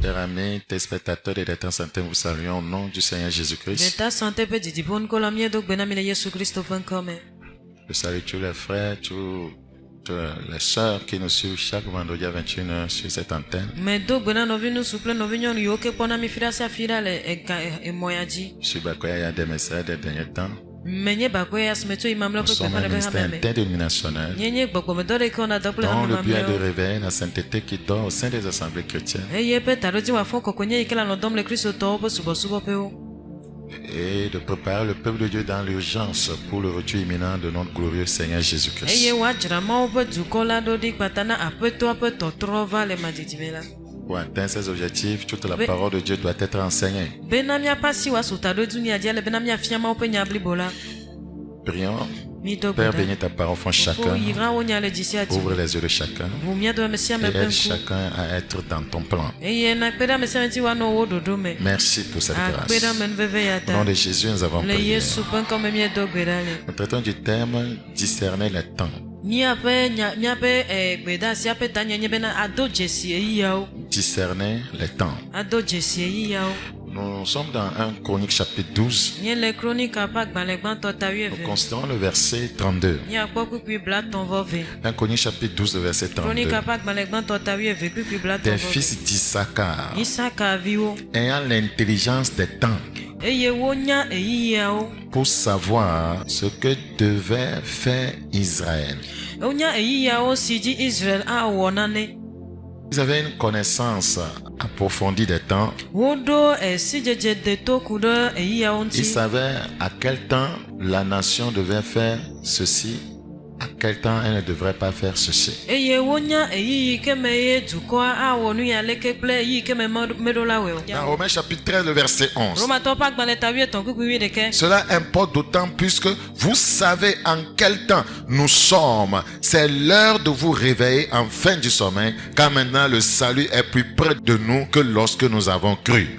Chers amis, téléspectateurs et téléspectateurs, vous saluons au nom du Seigneur Jésus-Christ. Je salue tous les frères, toutes les sœurs qui nous suivent chaque vendredi à 21h sur cette antenne. Sur Bakoya, il y a des messages des derniers temps. Nous sommes un ministère interdénominationnel dont le but est de réveiller la sainteté qui dort au sein des assemblées chrétiennes et de préparer le peuple de Dieu dans l'urgence pour le retour imminent de notre glorieux Seigneur Jésus-Christ. Pour atteindre ces objectifs, toute la parole de Dieu doit être enseignée. Prions. Père, bénis ta parole en chacun. Ouvre les yeux de chacun. Et aide chacun à être dans ton plan. Merci pour cette grâce. Au nom de Jésus, nous avons prié. Nous traitons du thème discerner les temps. Discerner les temps. Nous sommes dans 1 Chronique chapitre 12. Nous considérons le verset 32. 1 Chronique chapitre 12, le verset 32. Des fils d'Issachar, ayant l'intelligence des temps, pour savoir ce que devait faire Israël. Ils avaient une connaissance approfondie des temps. Ils savaient à quel temps la nation devait faire ceci, à quel temps elle ne devrait pas faire ceci. Dans Romains chapitre 13, le verset 11. Cela importe d'autant plus que vous savez en quel temps nous sommes. C'est l'heure de vous réveiller en fin du sommeil, car maintenant le salut est plus près de nous que lorsque nous avons cru.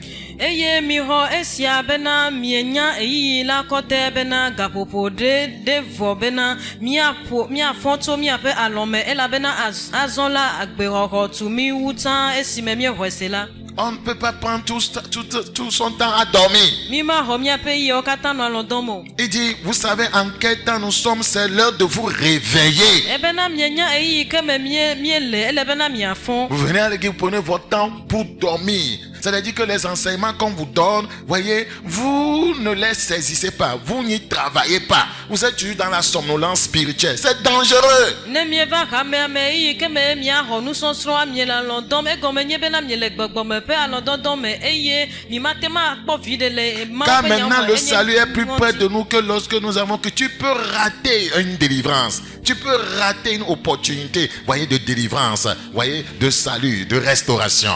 On ne peut pas prendre tout son temps à dormir. Il dit, vous savez en quel temps nous sommes, c'est l'heure de vous réveiller. Vous venez à l'église, vous prenez votre temps pour dormir. C'est-à-dire que les enseignements qu'on vous donne, voyez, vous ne les saisissez pas, vous n'y travaillez pas. Vous êtes toujours dans la somnolence spirituelle. C'est dangereux. Car maintenant le salut est plus près de nous que lorsque nous avons que tu peux rater une délivrance. Tu peux rater une opportunité, voyez, de délivrance, voyez, de salut, de restauration.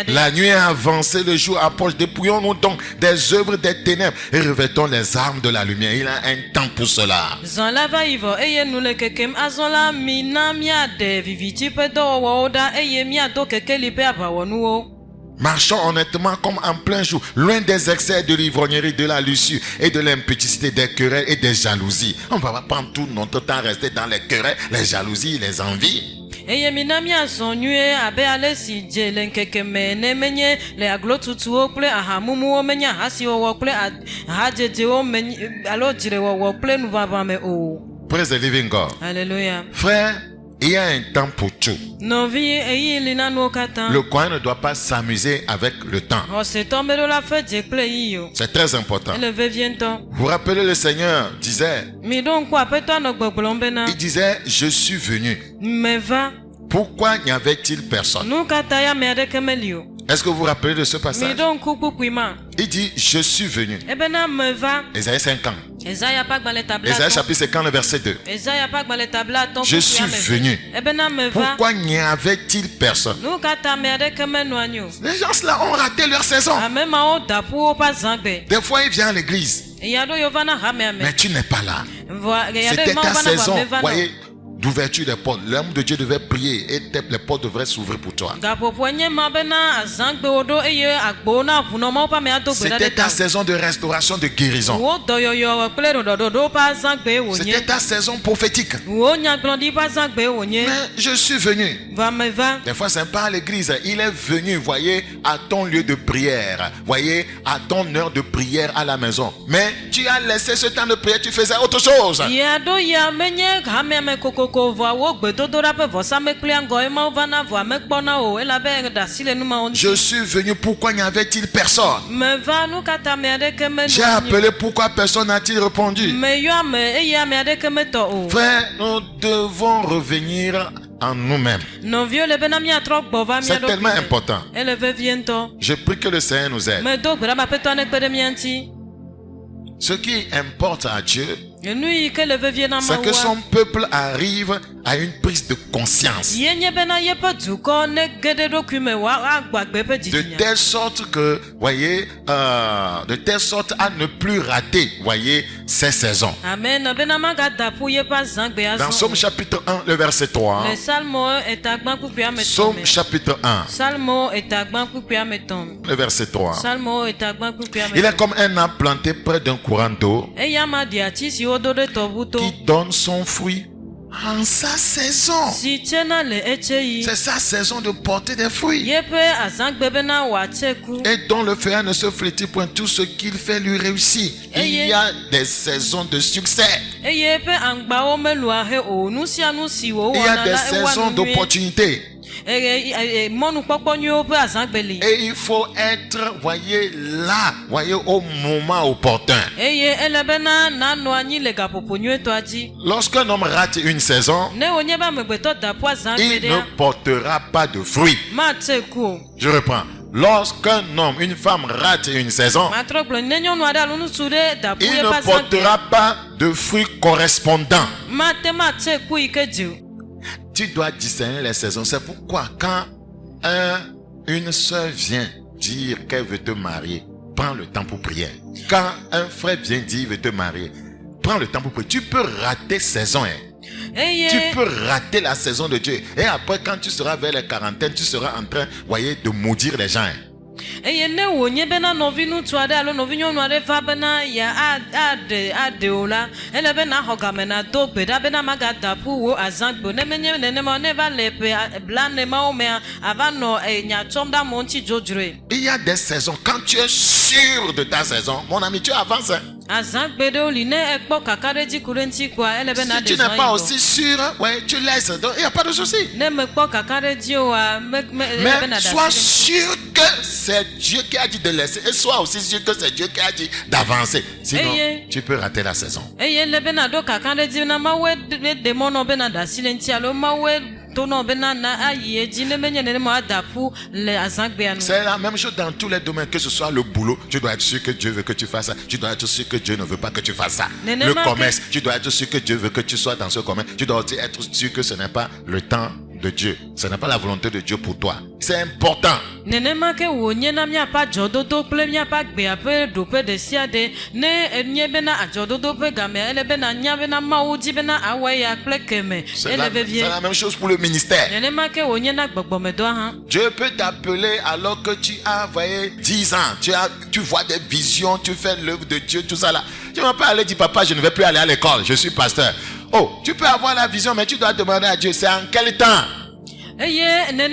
La nuit a avancé, le jour approche. Dépouillons-nous donc des œuvres des ténèbres et revêtons les armes de la lumière. Il a un temps pour cela. Marchons honnêtement comme en plein jour, loin des excès de l'ivrognerie, de la luxure et de l'impudicité, des querelles et des jalousies. On ne va pas prendre tout notre temps à rester dans les querelles, les jalousies, les envies. Praise the living God. Alléluia. Frère, il y a un temps pour tout. Le croyant ne doit pas s'amuser avec le temps. C'est très important. Vous rappelez, le Seigneur disait, il disait, je suis venu. Pourquoi n'y avait-il personne? Est-ce que vous vous rappelez de ce passage? Il dit, je suis venu. Ésaïe 50. Ésaïe chapitre 50, le verset 2. Je suis venu. Pourquoi n'y avait-il personne? Les gens là ont raté leur saison. Des fois, ils viennent à l'église, mais tu n'es pas là. C'était ta saison. Voyez, d'ouverture des portes. L'homme de Dieu devait prier et les portes devraient s'ouvrir pour toi. C'était ta saison de restauration, de guérison. C'était ta saison prophétique. Mais je suis venu. Des fois, c'est pas à l'église. Il est venu, voyez, à ton lieu de prière. Voyez, à ton heure de prière à la maison. Mais tu as laissé ce temps de prière, tu faisais autre chose. Je suis venu, pourquoi n'y avait-il personne? J'ai appelé, pourquoi personne n'a-t-il répondu? Frère, nous devons revenir en nous-mêmes. C'est tellement important. Je prie que le Seigneur nous aide. Ce qui importe à Dieu, c'est que son peuple arrive à une prise de conscience. De telle sorte que, voyez, de telle sorte à ne plus rater, voyez, ces saisons. Dans Somme chapitre 1, le verset 3. Somme chapitre 1. Le verset 3. Il est comme un arbre planté près d'un courant d'eau qui donne son fruit en sa saison. C'est sa saison de porter des fruits. Et dont le feuillage ne se flétrit point, tout ce qu'il fait lui réussit. Il y a des saisons de succès. Il y a des saisons d'opportunité. Et il faut être, voyez, là, voyez, au moment opportun. Lorsqu'un homme rate une saison, il ne portera pas de fruits. Je reprends. Lorsqu'un homme, une femme rate une saison, il ne portera pas de fruits correspondants. Tu dois discerner les saisons. C'est pourquoi quand une soeur vient dire qu'elle veut te marier, prends le temps pour prier. Quand un frère vient dire qu'il veut te marier, prends le temps pour prier. Tu peux rater saison. Tu peux rater la saison de Dieu. Et après, quand tu seras vers les quarantaines, tu seras en train, voyez, de maudire les gens. Il y a des saisons. Quand tu es sûr de ta saison, mon ami, tu avances. Si tu n'es pas aussi sûr, ouais, tu laisses. Donc, il n'y a pas de souci. Mais sois sûr que c'est Dieu qui a dit de laisser. Et sois aussi sûr que c'est Dieu qui a dit d'avancer. Sinon, tu peux rater la saison. C'est la même chose dans tous les domaines, que ce soit le boulot, tu dois être sûr que Dieu veut que tu fasses ça. Tu dois être sûr que Dieu ne veut pas que tu fasses ça. Le commerce, tu dois être sûr que Dieu veut que tu sois dans ce commerce. Tu dois aussi être sûr que ce n'est pas le temps de Dieu. Ce n'est pas la volonté de Dieu pour toi. C'est important. C'est la même chose pour le ministère. Dieu peut t'appeler alors que tu as, voyez, 10 ans. Tu vois des visions, tu fais l'œuvre de Dieu, tout ça là. Tu ne vas pas aller dire, papa, je ne vais plus aller à l'école, je suis pasteur. Oh, tu peux avoir la vision, mais tu dois demander à Dieu, c'est en quel temps? Il y a des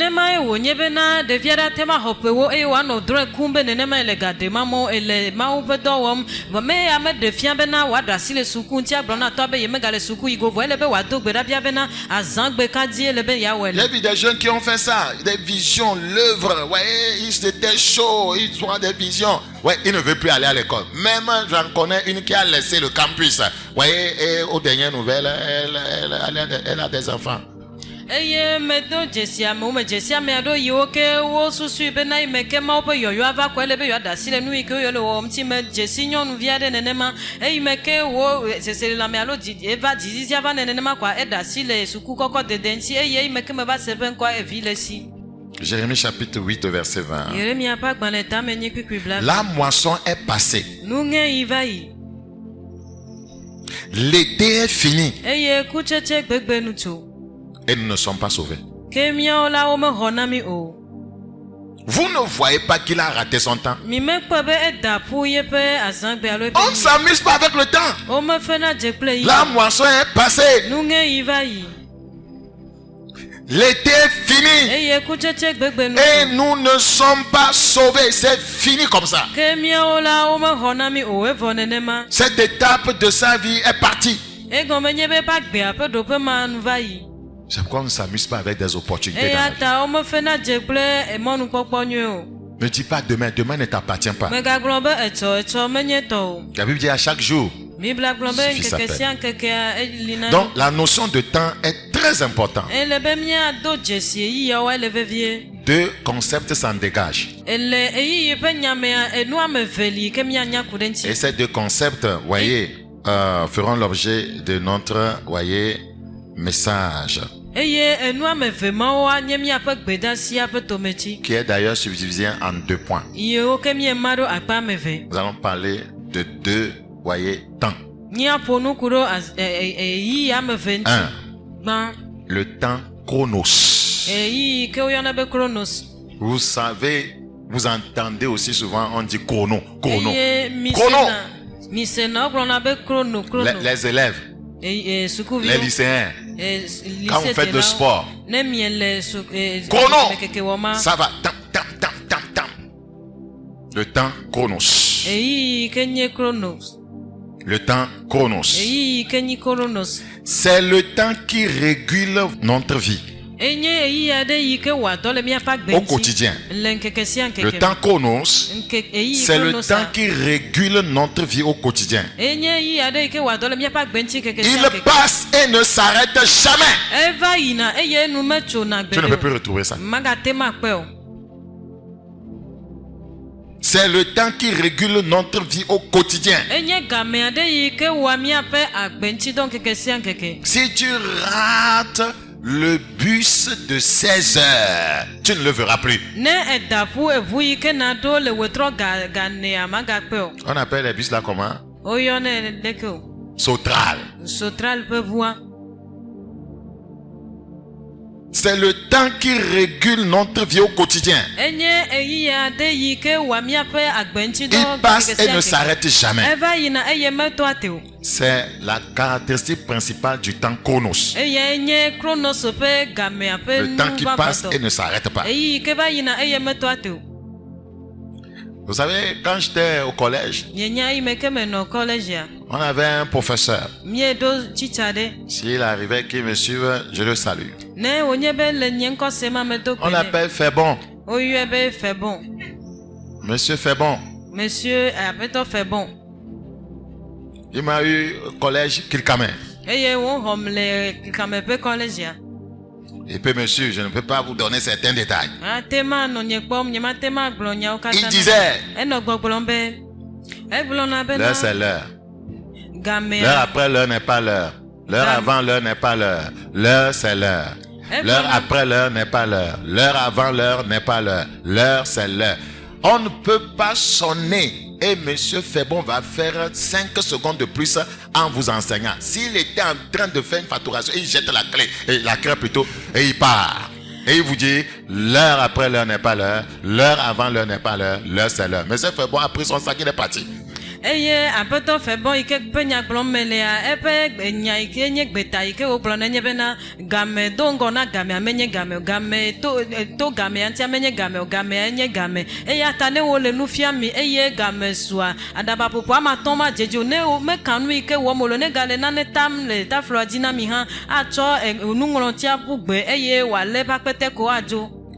jeunes qui ont fait ça, des visions, l'œuvre, ouais, ils étaient chauds, ils ont des visions. Ouais, il ne veut plus aller à l'école. Même j'en connais une qui a laissé le campus. Ouais, et aux dernières nouvelles, elle a des enfants. Eye medo jesia mo me jesia me ado yoke wo susu be na imeke ma opo yoyo ava kwele be yoda sile nu ike yo lo mti me jesi nyonu viade nenema e imeke wo sesele la me alo di eva dizizia va nenema kwa eda sile suku koko dedensi eye imeke me ba seven kwa evile si. Jérémie chapitre 8 verset 20. La moisson est passée. l'été est fini. Et nous ne sommes pas sauvés. Vous ne voyez pas qu'il a raté son temps. On ne s'amuse pas avec le temps. La moisson est passée. L'été est fini. Et nous ne sommes pas sauvés. C'est fini comme ça. Cette étape de sa vie est partie. C'est pourquoi on ne s'amuse pas avec des opportunités dans la vie. Ne dis pas demain. Demain ne t'appartient pas. La Bible dit à chaque jour. Donc la notion de temps est très importante. Deux concepts s'en dégagent. Et ces deux concepts, voyez, feront l'objet de notre, message. Qui est d'ailleurs subdivisé en 2 points. Nous allons parler de 2 temps. 1. Le temps chronos. Vous savez, vous entendez aussi souvent, on dit chrono. Chrono. Les élèves. Les lycéens. Quand vous faites le sport. Chrono. Ça va. Tam. Le temps chronos. Le temps chronos. C'est le temps qui régule notre vie. Au quotidien. Le temps chronos, c'est le temps qui régule notre vie au quotidien. Il passe et ne s'arrête jamais. Tu ne peux plus retrouver ça. C'est le temps qui régule notre vie au quotidien. Si tu rates le bus de 16 heures, tu ne le verras plus. On appelle les bus là comment? Sotral. C'est le temps qui régule notre vie au quotidien. Il passe et ne s'arrête jamais. C'est la caractéristique principale du temps chronos. Le temps qui passe et ne s'arrête pas. Vous savez, quand j'étais au collège, on avait un professeur. S'il arrivait qu'il me suive, je le salue. On l'appelle Febon. Monsieur Febon. Il m'a eu au collège Kilkamen. Et puis monsieur, je ne peux pas vous donner certains détails. Il disait, l'heure c'est l'heure. L'heure après l'heure n'est pas l'heure. L'heure avant l'heure n'est pas l'heure. L'heure c'est l'heure. L'heure après l'heure n'est pas l'heure. L'heure avant l'heure n'est pas l'heure. L'heure c'est l'heure. On ne peut pas sonner. Et monsieur Febon va faire 5 secondes de plus en vous enseignant. S'il était en train de faire une facturation, il jette la clé plutôt, et il part. Et il vous dit, l'heure après l'heure n'est pas l'heure, l'heure avant l'heure n'est pas l'heure, l'heure c'est l'heure. Monsieur Febon a pris son sac, il est parti.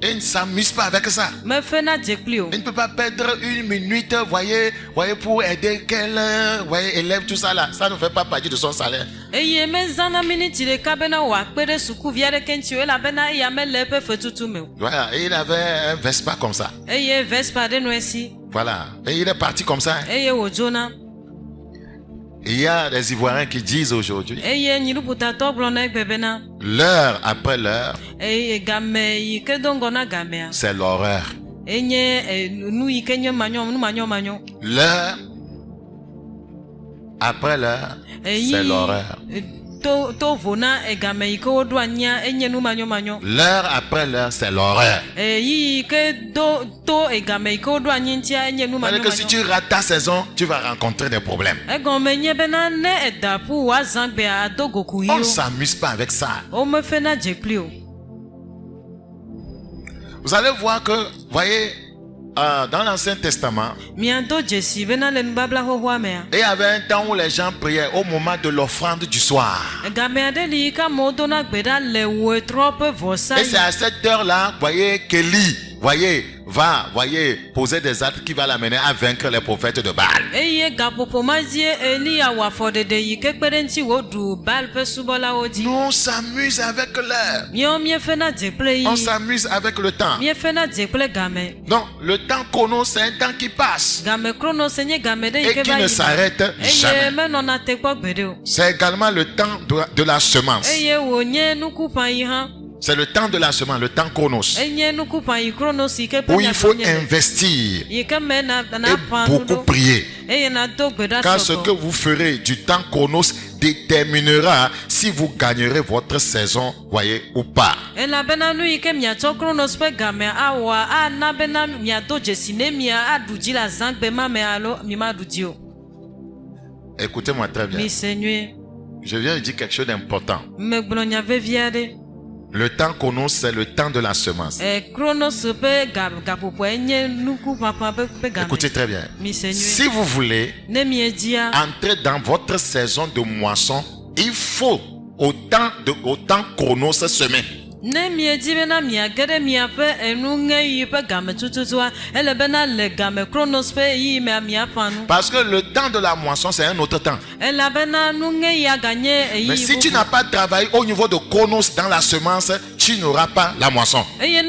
Et ne s'amuse pas avec ça. Il ne peut pas perdre 1 minute, voyez, pour aider quel élève, tout ça là. Ça ne fait pas partie de son salaire. Il voilà, et il avait un Vespa comme ça. Voilà, et il est parti comme ça. Il y a des Ivoiriens qui disent aujourd'hui, l'heure après l'heure, c'est l'horreur. L'heure Après l'heure, c'est l'horreur. L'heure après l'heure, c'est l'horreur. Que si tu rates ta saison, tu vas rencontrer des problèmes. On ne s'amuse pas avec ça. Vous allez voir que, voyez, dans l'Ancien Testament, il y avait un temps où les gens priaient au moment de l'offrande du soir. Et c'est à cette heure-là, voyez, qu'Élie, voyez, poser des actes qui va l'amener à vaincre les prophètes de Baal. Nous, on s'amuse avec l'heure. On s'amuse avec le temps. Donc, le temps chrono, c'est un temps qui passe et qui ne s'arrête jamais. C'est également le temps de la semence. C'est le temps de la semence, le temps chronos, où il faut investir et beaucoup prier. Car ce que vous ferez du temps chronos déterminera si vous gagnerez votre saison, voyez, ou pas. Écoutez-moi très bien. Je viens de dire quelque chose d'important. Le temps chronos, c'est le temps de la semence. Écoutez très bien. Si vous voulez entrer dans votre saison de moisson, il faut au temps chronos semer. Parce que le temps de la moisson, c'est un autre temps. Mais si tu n'as pas travaillé au niveau de chronos dans la semence, tu n'auras pas la moisson. C'est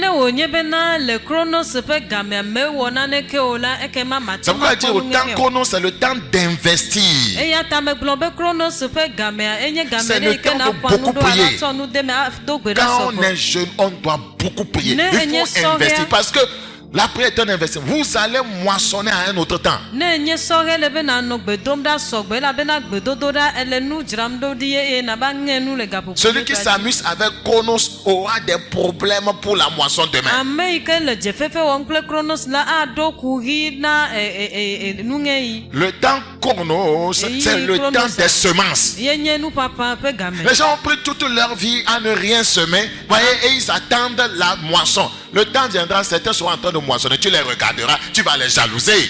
pourquoi je dis le temps chronos, c'est le temps d'investir. C'est le temps de beaucoup prier. Quand on est jeune, on doit beaucoup prier. Il faut investir parce que la prière est un investissement. Vous allez moissonner à un autre temps. Celui qui s'amuse avec chronos aura des problèmes pour la moisson demain. Le temps chronos, c'est le temps des semences. Les gens ont pris toute leur vie à ne rien semer, voyez, et ils attendent la moisson. Le temps viendra, certains seront en train de moissonner, tu les regarderas, tu vas les jalouser.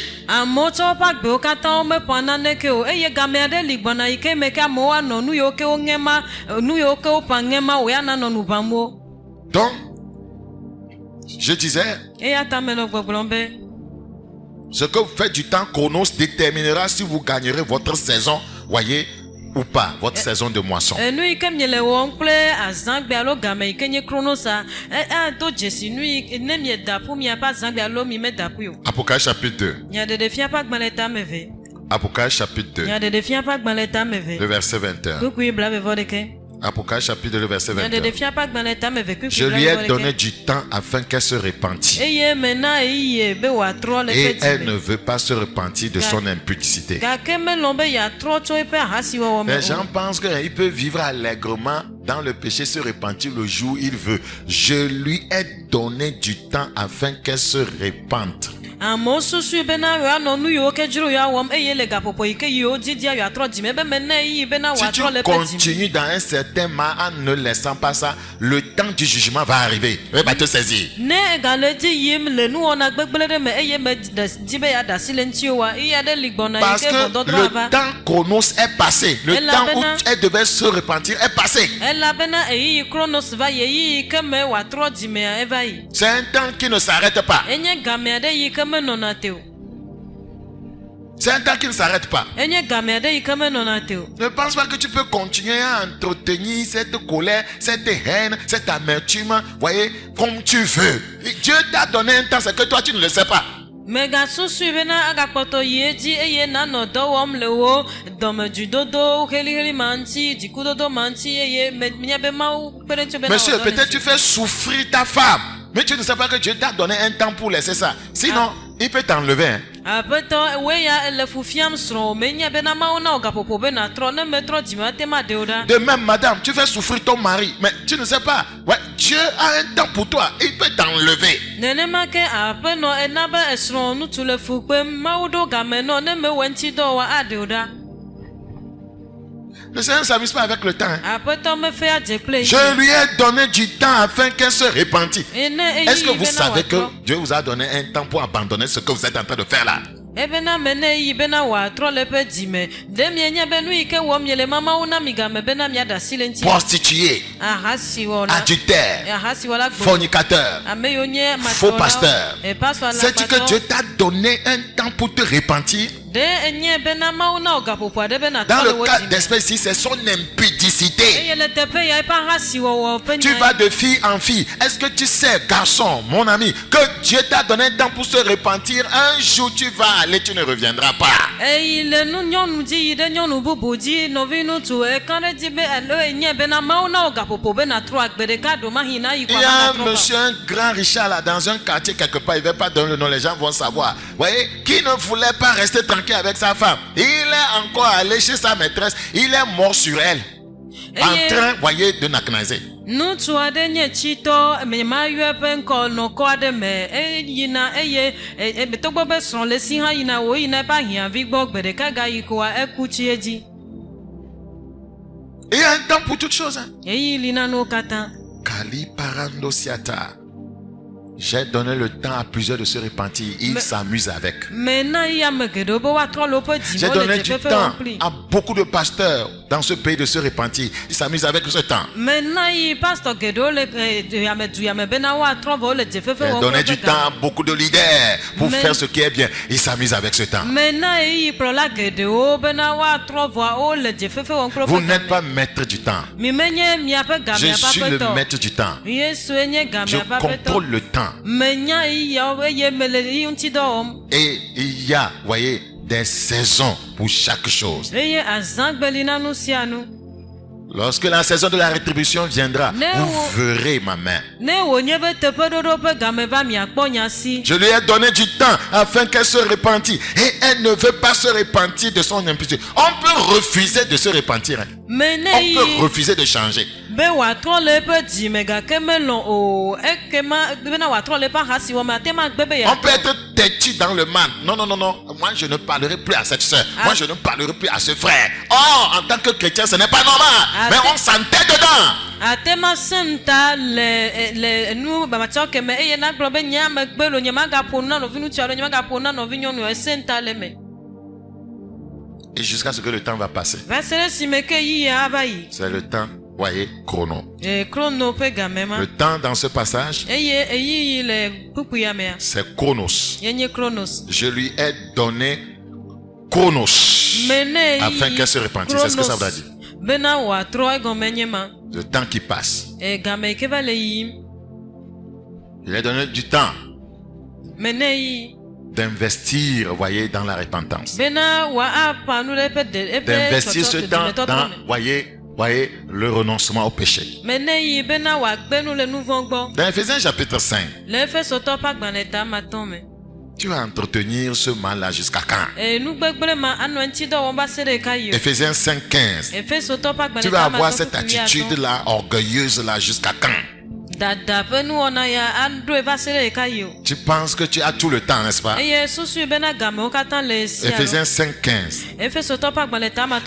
Donc, je disais, ce que vous faites du temps chronos déterminera si vous gagnerez votre saison, voyez, ou pas, votre saison de moisson. Apocalypse chapitre 2. Apocalypse chapitre 2. Le verset 21. Apocalypse chapitre 2, verset 21. Je lui ai donné du temps afin qu'elle se repentisse. Et elle ne veut pas se repentir de son impudicité. Les gens pensent qu'il peut vivre allègrement dans le péché, se repentir le jour où il veut. Je lui ai donné du temps afin qu'elle se repente. Si tu continues dans un certain mal en ne laissant pas ça, le temps du jugement va arriver. Il va te saisir. Parce que le temps chronos est passé. Le temps où elle devait se repentir est passé. C'est un temps qui ne s'arrête pas. C'est un temps qui ne s'arrête pas. Ne pense pas que tu peux continuer à entretenir cette colère, cette haine, cette amertume, voyez, comme tu veux. Dieu t'a donné un temps, c'est que toi tu ne le sais pas. Monsieur, peut-être tu fais souffrir ta femme, mais tu ne sais pas que Dieu t'a donné un temps pour laisser ça. Sinon, il peut t'enlever. De même, madame, tu fais souffrir ton mari, mais tu ne sais pas. Ouais, Dieu a un temps pour toi. Il peut t'enlever. Le Seigneur ne s'amuse pas avec le temps. Je lui ai donné du temps afin qu'elle se répandisse. Est-ce que vous savez que Dieu vous a donné un temps pour abandonner ce que vous êtes en train de faire là? Prostituée, adultère, fornicateur, faux pasteur. Sais-tu que Dieu t'a donné un temps pour te repentir? Dans le cas d'espèce, c'est son impudicité. Tu vas de fille en fille. Est-ce que tu sais, garçon, mon ami, que Dieu t'a donné un temps pour se repentir? Un jour tu vas aller, tu ne reviendras pas. Il y a un monsieur, un grand Richard là, dans un quartier quelque part, il ne veut pas donner le nom, les gens vont savoir. Vous voyez, qui ne voulait pas rester tranquille avec sa femme. Il est encore allé chez sa maîtresse. Il est mort sur elle. En train, voyez, de naknazer. Il y a un temps pour toutes choses. Kali parando siata. J'ai donné le temps à plusieurs de se repentir. Ils s'amusent avec. J'ai donné du temps à beaucoup de pasteurs dans ce pays de se repentir. Ils s'amusent avec ce temps. J'ai donné du temps à beaucoup de leaders pour faire ce qui est bien. Ils s'amusent avec ce temps. Vous n'êtes pas maître du temps. Je suis le maître du temps. Je contrôle le temps. Et il y a, voyez, des saisons pour chaque chose. Lorsque la saison de la rétribution viendra, vous verrez ma main. Je lui ai donné du temps afin qu'elle se repentisse. Et elle ne veut pas se repentir de son impureté. On peut refuser de se repentir. On peut refuser de changer. On peut être têtu dans le mal. Non. Moi, je ne parlerai plus à cette soeur. Moi, je ne parlerai plus à ce frère. Oh, en tant que chrétien, ce n'est pas normal. Mais on s'entête dedans. Et jusqu'à ce que le temps va passer. C'est le temps, voyez, chrono. Le temps dans ce passage, c'est chronos. Je lui ai donné chronos afin qu'elle se repentisse. C'est ce que ça veut dire. Le temps qui passe. Il a donné du temps d'investir, voyez, dans la repentance. D'investir ce temps dans, voyez, le renoncement au péché. Dans Ephésiens chapitre 5, tu vas entretenir ce mal-là jusqu'à quand? Ephésiens 5:15. Tu vas avoir cette attitude-là, orgueilleuse-là, jusqu'à quand? Tu penses que tu as tout le temps, n'est-ce pas? Ephésiens 5:15.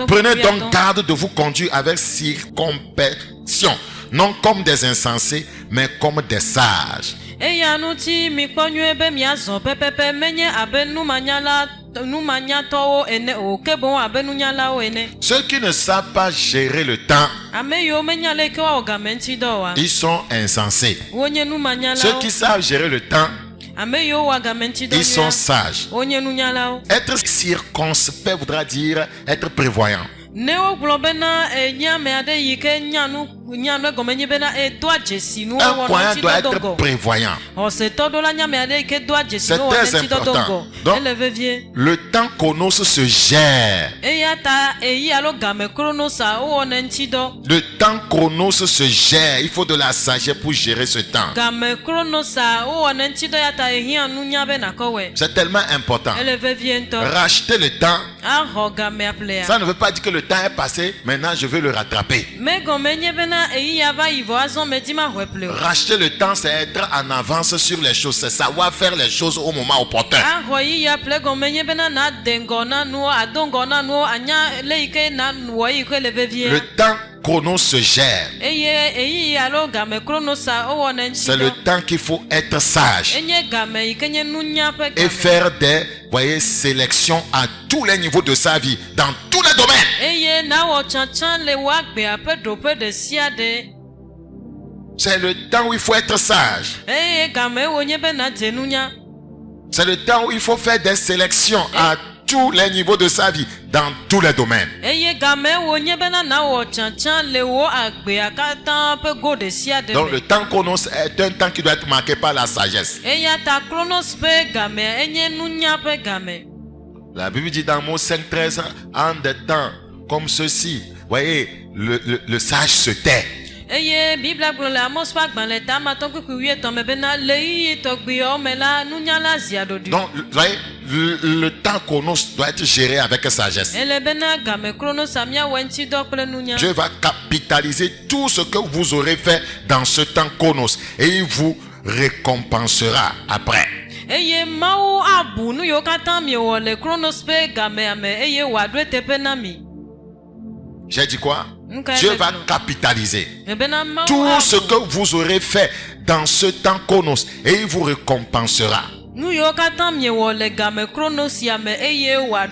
Prenez donc garde de vous conduire avec circonspection, non comme des insensés, mais comme des sages. Ceux qui ne savent pas gérer le temps, ils sont insensés. Ceux qui savent gérer le temps, ils sont sages. Être circonspect voudra dire être prévoyant. croyant doit être prévoyant. C'est très important. Donc, le temps chronos se gère. Le temps chronos se gère. Il faut de la sagesse pour gérer ce temps. C'est tellement important. Racheter le temps. Ça ne veut pas dire que le temps est passé. Maintenant, je veux le rattraper. Racheter le temps, c'est être en avance sur les choses. C'est savoir faire les choses au moment opportun. Le temps chronos se gère. C'est le temps qu'il faut être sage et faire des sélections à tous les niveaux de sa vie, dans tous les domaines. C'est le temps où il faut être sage. C'est le temps où il faut faire des sélections à tous les niveaux de sa vie, dans tous les domaines. Donc le temps chronos est un temps qui doit être marqué par la sagesse. La Bible dit dans Mots 5:13, en des temps comme ceci, voyez, le sage se tait. Donc, vous voyez, le temps chronos doit être géré avec sagesse. Dieu va capitaliser tout ce que vous aurez fait dans ce temps chronos et il vous récompensera après. J'ai dit quoi? Dieu va capitaliser tout ce que vous aurez fait dans ce temps chronos et il vous récompensera.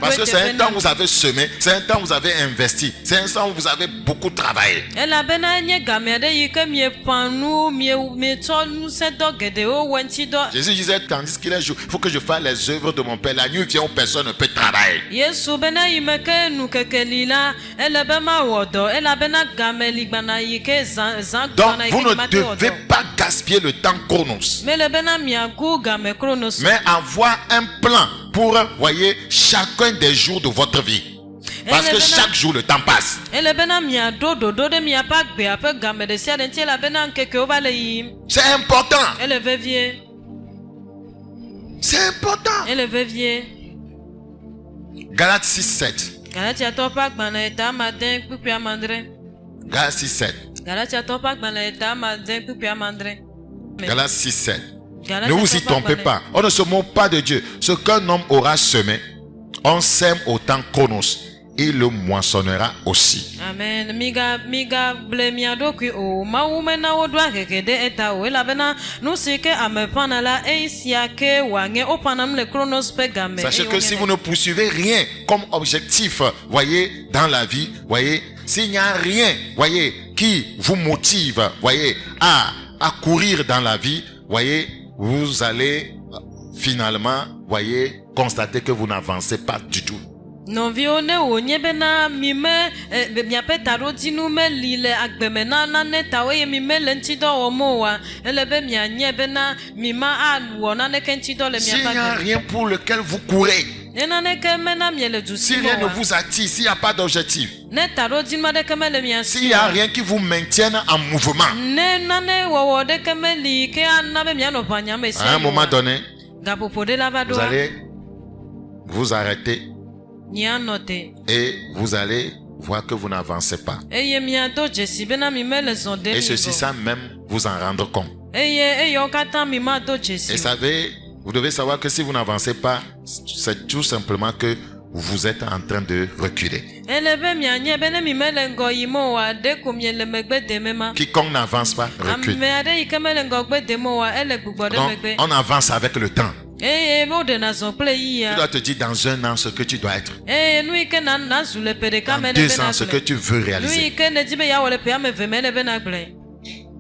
Parce que c'est un temps où vous avez semé, c'est un temps où vous avez investi, c'est un temps où vous avez beaucoup travaillé. Jésus disait, tandis qu'il est jour, il faut que je fasse les œuvres de mon Père. La nuit vient où personne ne peut travailler. Donc vous ne devez pas gaspiller le temps chronos, mais avoir un plan pour, voyez, chacun des jours de votre vie. Parce que chaque jour le temps passe. C'est important. C'est important. Galates 6:7. Galates 6:7. Galates 6:7. Ne vous y trompez pas. On ne se moque pas de Dieu. Ce qu'un homme aura semé, on sème au temps chronos. Il le moissonnera aussi. Amen. Sachez que si vous ne poursuivez rien comme objectif, voyez, dans la vie, voyez, s'il n'y a rien, voyez, qui vous motive, voyez, à courir dans la vie, voyez, vous allez finalement, voyez, constater que vous n'avancez pas du tout. Non vione o nyebena mime miapeta rodinu melile agbemena naneta we mime lentido omoa elebe mianyebena mima anwo na kentido le miapa. S'il n'y a rien pour lequel vous courez, si rien ne vous attire, s'il n'y a pas d'objectif, s'il n'y a rien qui vous maintienne en mouvement, à un moment donné, vous allez vous arrêter et vous allez voir que vous n'avancez pas. Et ceci sans même vous en rendre compte. Et savez, vous devez savoir que si vous n'avancez pas, c'est tout simplement que vous êtes en train de reculer. Quiconque n'avance pas, recule. Donc, on avance avec le temps. Tu dois te dire dans un an ce que tu dois être. Dans 2 ans ce que tu veux réaliser.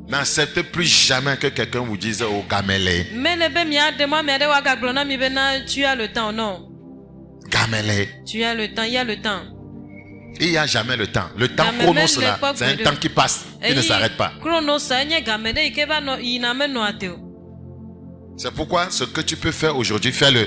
N'acceptez plus jamais que quelqu'un vous dise au gamele. Tu as le temps, non? Gamele. Tu as le temps, il y a le temps. Il n'y a jamais le temps. Le temps chronos là, c'est un temps qui passe, qui ne s'arrête pas. C'est pourquoi ce que tu peux faire aujourd'hui, fais-le.